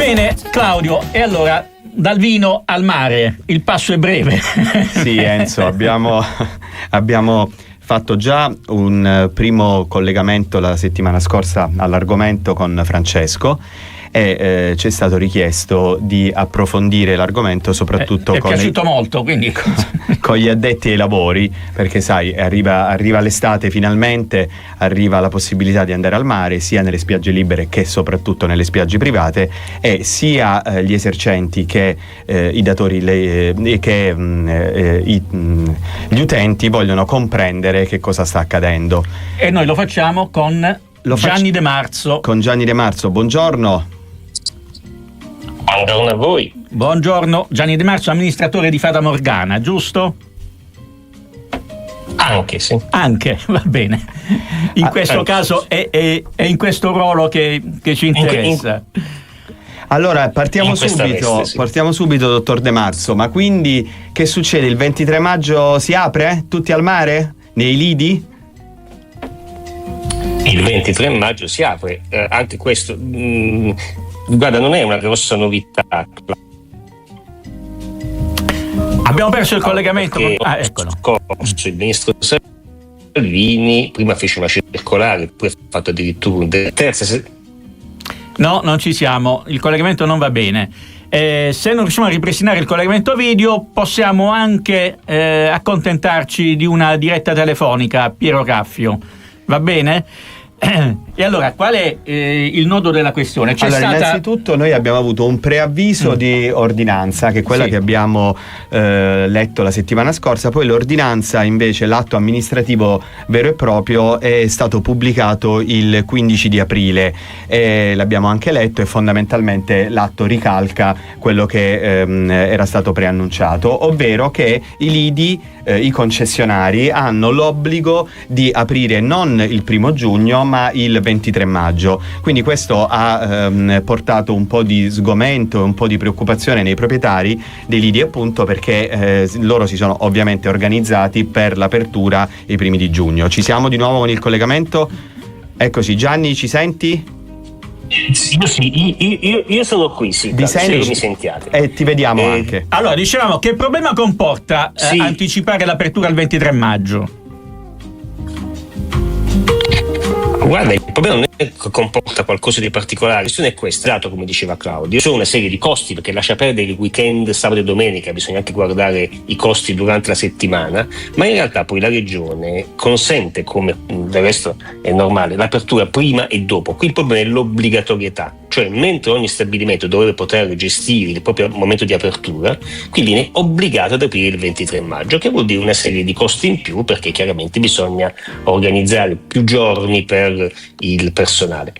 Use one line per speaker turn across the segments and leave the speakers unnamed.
Bene, Claudio, e allora dal vino al mare, il passo è breve.
Sì, Enzo, abbiamo fatto già un primo collegamento la settimana scorsa all'argomento con Francesco e ci è stato richiesto di approfondire l'argomento soprattutto
è piaciuto molto, quindi
con gli addetti ai lavori, perché sai, arriva l'estate finalmente, arriva la possibilità di andare al mare sia nelle spiagge libere che soprattutto nelle spiagge private, e sia gli esercenti che i datori che gli utenti vogliono comprendere che cosa sta accadendo.
E noi lo facciamo con Gianni De Marzo.
Con Gianni De Marzo, buongiorno.
Buongiorno a voi.
Buongiorno, Gianni De Marzo, amministratore di Fata Morgana, giusto?
Anche, sì.
Anche, va bene. In questo caso è in questo ruolo che ci interessa.
Allora, partiamo subito, dottor De Marzo. Ma quindi che succede? Il 23 maggio si apre? Tutti al mare? Nei lidi?
Il 23 maggio si apre, anche questo, guarda, non è una grossa novità.
Abbiamo perso il collegamento. Eccolo.
Il ministro Salvini prima fece una circolare, poi ha fatto addirittura un terza.
No, non ci siamo, il collegamento non va bene. Se non riusciamo a ripristinare il collegamento video, possiamo anche accontentarci di una diretta telefonica a Piero Caffio. Va bene? E allora, qual è il nodo della questione?
Innanzitutto noi abbiamo avuto un preavviso di ordinanza, che è quella che abbiamo letto la settimana scorsa. Poi l'ordinanza, invece, l'atto amministrativo vero e proprio, è stato pubblicato il 15 di aprile e l'abbiamo anche letto, e fondamentalmente l'atto ricalca quello che era stato preannunciato, ovvero che i lidi, i concessionari, hanno l'obbligo di aprire non il 1 giugno ma il 23 maggio. Quindi questo ha portato un po' di sgomento e un po' di preoccupazione nei proprietari dei lidi, appunto perché loro si sono ovviamente organizzati per l'apertura i primi di giugno. Ci siamo di nuovo con il collegamento? Eccoci, Gianni, ci senti?
Io sono qui, sì.
Mi
sentiate?
E ti vediamo anche.
Allora, dicevamo, che problema comporta anticipare l'apertura al 23 maggio?
Guarda, il problema non è che comporta qualcosa di particolare, la questione è questa, dato come diceva Claudio, sono una serie di costi, perché lascia perdere il weekend, sabato e domenica, bisogna anche guardare i costi durante la settimana, ma in realtà poi la regione consente, come del resto è normale, l'apertura prima e dopo. Qui il problema è l'obbligatorietà, cioè mentre ogni stabilimento dovrebbe poter gestire il proprio momento di apertura, qui viene obbligato ad aprire il 23 maggio, che vuol dire una serie di costi in più, perché chiaramente bisogna organizzare più giorni per il personale.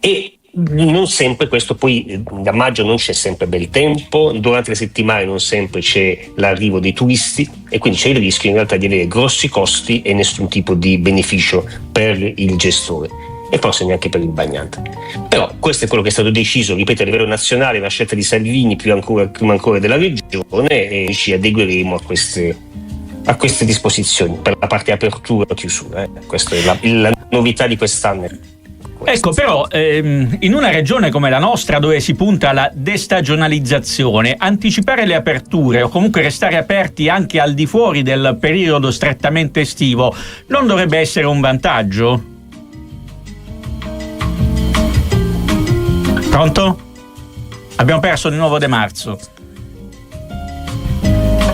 E non sempre questo, poi da maggio non c'è sempre bel tempo, durante le settimane non sempre c'è l'arrivo dei turisti, e quindi c'è il rischio in realtà di avere grossi costi e nessun tipo di beneficio per il gestore, e forse neanche per il bagnante. Però questo è quello che è stato deciso, ripeto, a livello nazionale, una scelta di Salvini prima ancora della regione, e ci adegueremo a queste disposizioni per la parte apertura o chiusura. Questa è la novità di quest'anno.
Ecco, però in una regione come la nostra, dove si punta alla destagionalizzazione, anticipare le aperture o comunque restare aperti anche al di fuori del periodo strettamente estivo non dovrebbe essere un vantaggio? Pronto? Abbiamo perso di nuovo De Marzo.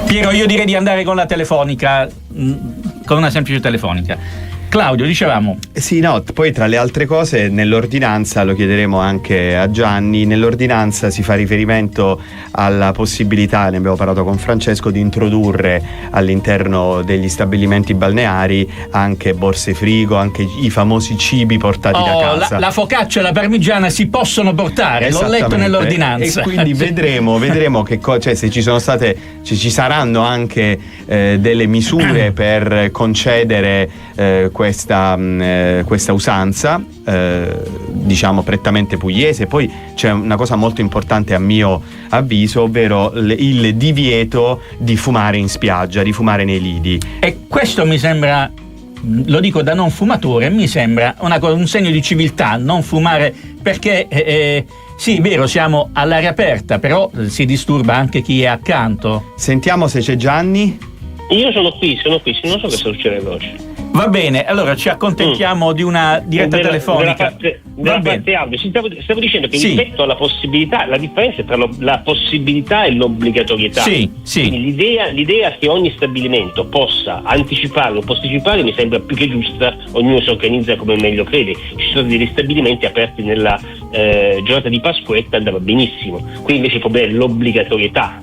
Piero, io direi di andare con la telefonica, con una semplice telefonica. Claudio, dicevamo.
Sì, no, poi tra le altre cose nell'ordinanza, lo chiederemo anche a Gianni, nell'ordinanza si fa riferimento alla possibilità, ne abbiamo parlato con Francesco, di introdurre all'interno degli stabilimenti balneari anche borse frigo, anche i famosi cibi portati da casa.
La focaccia e la parmigiana si possono portare, l'ho letto nell'ordinanza.
E quindi vedremo che cioè, se ci saranno anche delle misure per concedere questa usanza, diciamo prettamente pugliese. Poi c'è una cosa molto importante a mio avviso, ovvero il divieto di fumare in spiaggia, di fumare nei lidi.
E questo mi sembra, lo dico da non fumatore, mi sembra un segno di civiltà non fumare, perché Sì, vero, siamo all'aria aperta, però si disturba anche chi è accanto.
Sentiamo se c'è Gianni.
Io sono qui, non so che succede veloce.
Va bene, allora ci accontentiamo di una diretta telefonica.
Della parte audio. Stavo dicendo che rispetto alla possibilità, la differenza tra la possibilità e l'obbligatorietà.
Sì.
Quindi l'idea che ogni stabilimento possa anticipare o posticipare mi sembra più che giusta, ognuno si organizza come meglio crede. Ci sono degli stabilimenti aperti nella giornata di Pasquetta, andava benissimo. Qui invece il problema è l'obbligatorietà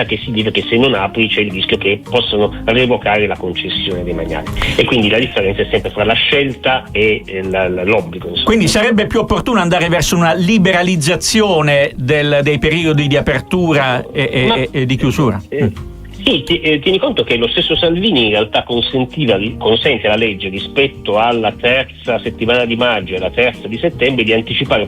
che significa che se non apri c'è il rischio che possano revocare la concessione dei magnati, e quindi la differenza è sempre fra la scelta e l'obbligo, insomma.
Quindi sarebbe più opportuno andare verso una liberalizzazione dei periodi di apertura e di chiusura.
Sì, tieni conto che lo stesso Salvini in realtà consente alla legge rispetto alla terza settimana di maggio e alla terza di settembre di posticipare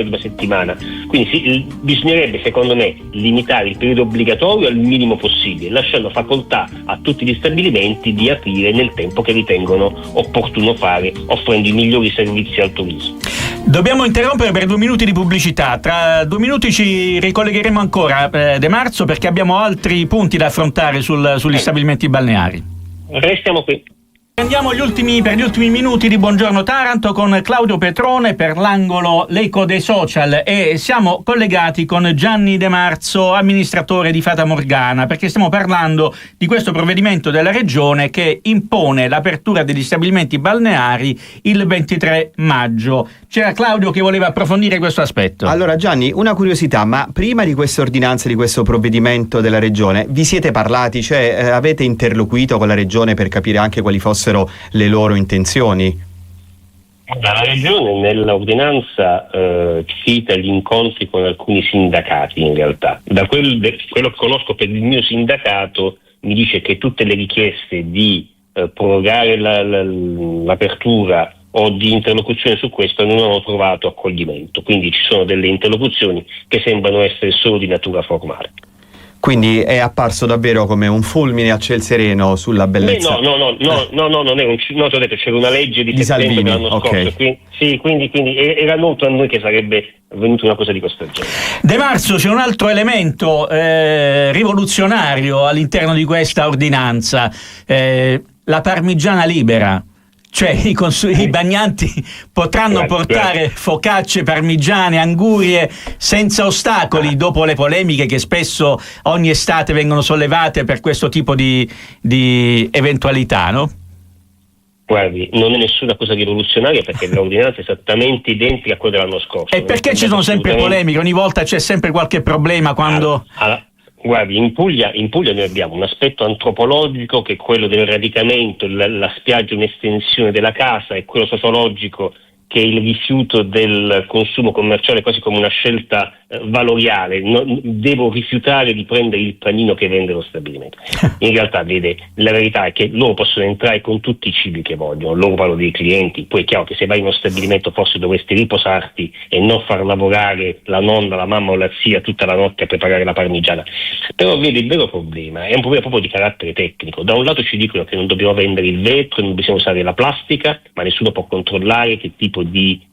di una settimana. Quindi bisognerebbe, secondo me, limitare il periodo obbligatorio al minimo possibile, lasciando facoltà a tutti gli stabilimenti di aprire nel tempo che ritengono opportuno fare, offrendo i migliori servizi al turismo.
Dobbiamo interrompere per 2 minuti di pubblicità. Tra 2 minuti ci ricollegheremo ancora, De Marzo, perché abbiamo altri punti da affrontare sugli stabilimenti balneari.
Restiamo qui.
Andiamo per gli ultimi minuti di Buongiorno Taranto con Claudio Petrone per l'angolo L'Eco dei Social, e siamo collegati con Gianni De Marzo, amministratore di Fata Morgana, perché stiamo parlando di questo provvedimento della Regione che impone l'apertura degli stabilimenti balneari il 23 maggio. C'era Claudio che voleva approfondire questo aspetto.
Allora Gianni, una curiosità, ma prima di questa ordinanza, di questo provvedimento della Regione, vi siete parlati, cioè avete interloquito con la Regione per capire anche quali fossero le loro intenzioni?
La Regione nell'ordinanza cita gli incontri con alcuni sindacati, in realtà. Da quello che conosco per il mio sindacato mi dice che tutte le richieste di prorogare l'apertura o di interlocuzione su questo non hanno trovato accoglimento, quindi ci sono delle interlocuzioni che sembrano essere solo di natura formale.
Quindi è apparso davvero come un fulmine a ciel sereno sulla bellezza.
No, non è ti ho detto, c'era una legge di settembre
Salvini,
dell'anno scorso, quindi era noto a noi che sarebbe venuta una cosa di questo genere.
De Marzo, c'è un altro elemento rivoluzionario all'interno di questa ordinanza, la parmigiana libera. Cioè i bagnanti potranno portare focacce, parmigiane, angurie senza ostacoli, dopo le polemiche che spesso ogni estate vengono sollevate per questo tipo di eventualità, no?
Guardi, non è nessuna cosa rivoluzionaria, perché l'ordinanza è esattamente identica a quella dell'anno scorso.
E perché ci sono sempre polemiche? Ogni volta c'è sempre qualche problema quando...
Guardi, in Puglia noi abbiamo un aspetto antropologico che è quello del radicamento, la spiaggia è un'estensione della casa, e quello sociologico che è il rifiuto del consumo commerciale, quasi come una scelta valoriale. Devo rifiutare di prendere il panino che vende lo stabilimento. In realtà, vede, la verità è che loro possono entrare con tutti i cibi che vogliono, loro parlo dei clienti, poi è chiaro che se vai in uno stabilimento forse dovresti riposarti e non far lavorare la nonna, la mamma o la zia tutta la notte a preparare la parmigiana. Però vede, il vero problema è un problema proprio di carattere tecnico. Da un lato ci dicono che non dobbiamo vendere il vetro, non bisogna usare la plastica, ma nessuno può controllare che tipo di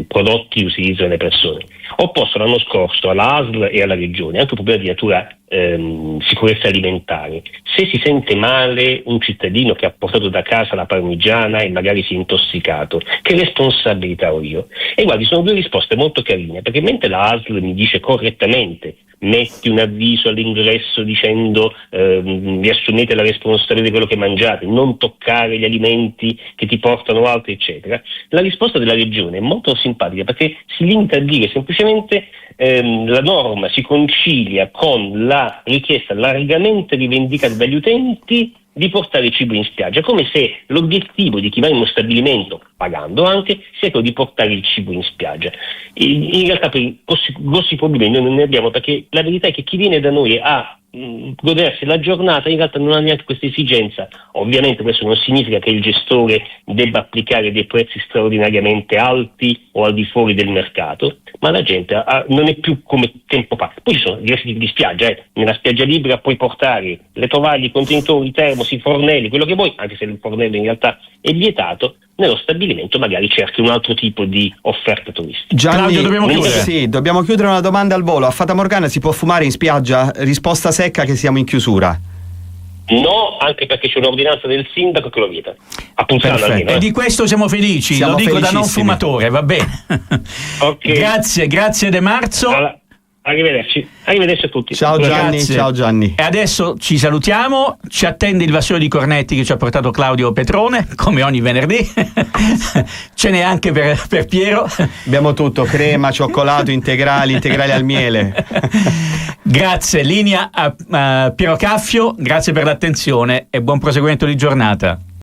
prodotti utilizzano le persone. Ho posto l'anno scorso alla ASL e alla Regione anche un problema di natura sicurezza alimentare. Se si sente male un cittadino che ha portato da casa la parmigiana e magari si è intossicato, che responsabilità ho io? E guardi, sono 2 risposte molto carine, perché mentre la ASL mi dice correttamente metti un avviso all'ingresso dicendo vi assumete la responsabilità di quello che mangiate, non toccare gli alimenti che ti portano altri, eccetera, la risposta della Regione è molto simpatica, perché si limita a dire semplicemente la norma si concilia con la richiesta largamente rivendicata dagli utenti di portare cibo in spiaggia, come se l'obiettivo di chi va in uno stabilimento, pagando anche, sia quello di portare il cibo in spiaggia. In realtà per grossi problemi noi non ne abbiamo, perché la verità è che chi viene da noi a godersi la giornata in realtà non ha neanche questa esigenza. Ovviamente questo non significa che il gestore debba applicare dei prezzi straordinariamente alti o al di fuori del mercato, ma la gente non è più come tempo fa. Poi ci sono diversi tipi di spiaggia, nella spiaggia libera puoi portare le tovaglie, i contenitori, i termos, i fornelli, quello che vuoi, anche se il fornello in realtà è vietato, nello stabilimento magari cerchi un altro tipo di offerta turistica.
Gianni,
Claudio, dobbiamo chiudere.
Sì, dobbiamo chiudere. Una domanda al volo. A Fata Morgana si può fumare in spiaggia? Risposta secca che siamo in chiusura.
No, anche perché c'è un'ordinanza del sindaco che lo vieta. A Punzano
Perfetto.
almeno.
E di questo siamo felici,
Siamo
lo dico da non
felicissimi.
fumatore, va bene.
Ok.
Grazie De Marzo.
Arrivederci a tutti.
Ciao Gianni,
Grazie.
ciao Gianni.
E adesso ci salutiamo, ci attende il vassoio di cornetti che ci ha portato Claudio Petrone, come ogni venerdì. Ce n'è anche per Piero.
Abbiamo tutto, crema, cioccolato, integrali al miele.
Grazie, linea a Piero Caffio, grazie per l'attenzione e buon proseguimento di giornata.